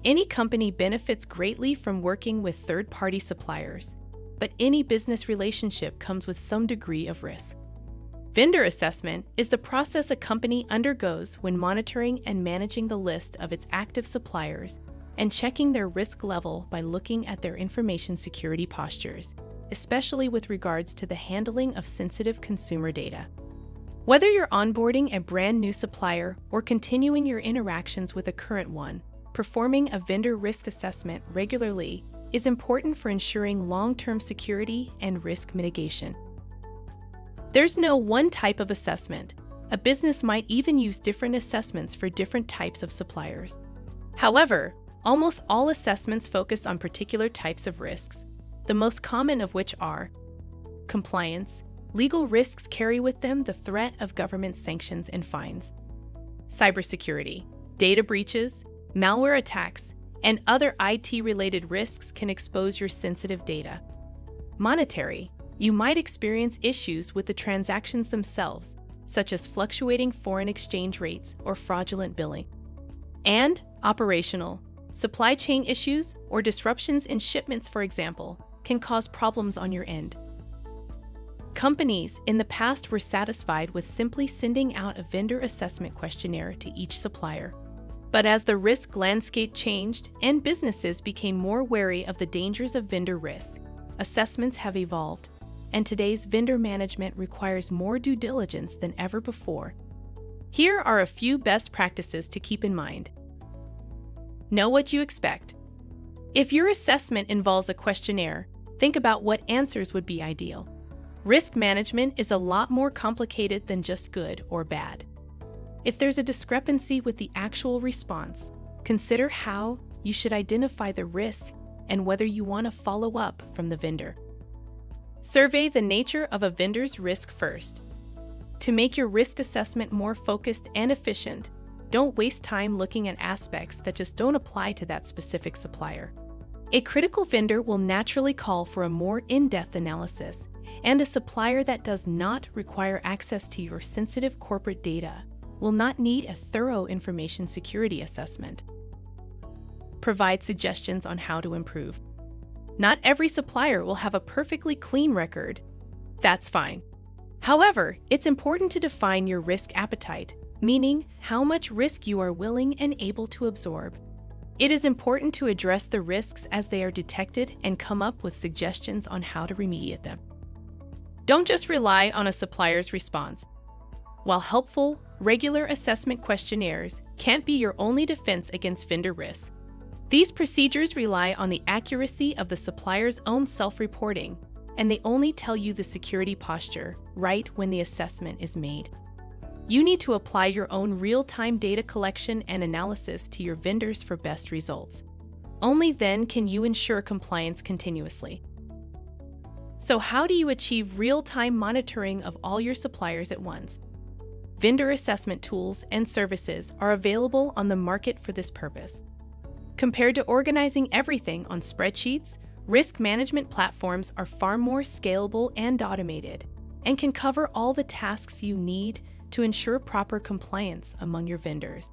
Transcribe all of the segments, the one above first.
Any company benefits greatly from working with third-party suppliers, but any business relationship comes with some degree of risk. Vendor assessment is the process a company undergoes when monitoring and managing the list of its active suppliers and checking their risk level by looking at their information security postures, especially with regards to the handling of sensitive consumer data. Whether you're onboarding a brand new supplier or continuing your interactions with a current one, performing a vendor risk assessment regularly is important for ensuring long-term security and risk mitigation. There's no one type of assessment. A business might even use different assessments for different types of suppliers. However, almost all assessments focus on particular types of risks, the most common of which are compliance. Legal risks carry with them the threat of government sanctions and fines. Cybersecurity. Data breaches, malware attacks, and other IT-related risks can expose your sensitive data. Monetary. You might experience issues with the transactions themselves, such as fluctuating foreign exchange rates or fraudulent billing. And operational. Supply chain issues or disruptions in shipments, for example, can cause problems on your end. Companies in the past were satisfied with simply sending out a vendor assessment questionnaire to each supplier. But as the risk landscape changed and businesses became more wary of the dangers of vendor risk, assessments have evolved, and today's vendor management requires more due diligence than ever before. Here are a few best practices to keep in mind. Know what you expect. If your assessment involves a questionnaire, think about what answers would be ideal. Risk management is a lot more complicated than just good or bad. If there's a discrepancy with the actual response, consider how you should identify the risk and whether you want to follow up from the vendor. Survey the nature of a vendor's risk first. To make your risk assessment more focused and efficient, don't waste time looking at aspects that just don't apply to that specific supplier. A critical vendor will naturally call for a more in-depth analysis, and a supplier that does not require access to your sensitive corporate data will not need a thorough information security assessment. Provide suggestions on how to improve. Not every supplier will have a perfectly clean record. That's fine. However, it's important to define your risk appetite, meaning how much risk you are willing and able to absorb. It is important to address the risks as they are detected and come up with suggestions on how to remediate them. Don't just rely on a supplier's response. While helpful, regular assessment questionnaires can't be your only defense against vendor risk. These procedures rely on the accuracy of the supplier's own self-reporting, and they only tell you the security posture right when the assessment is made. You need to apply your own real-time data collection and analysis to your vendors for best results. Only then can you ensure compliance continuously. So how do you achieve real-time monitoring of all your suppliers at once? Vendor assessment tools and services are available on the market for this purpose. Compared to organizing everything on spreadsheets, risk management platforms are far more scalable and automated, and can cover all the tasks you need to ensure proper compliance among your vendors.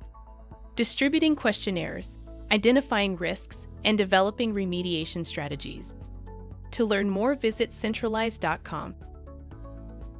Distributing questionnaires, identifying risks, and developing remediation strategies. To learn more, visit Centraleyes.com.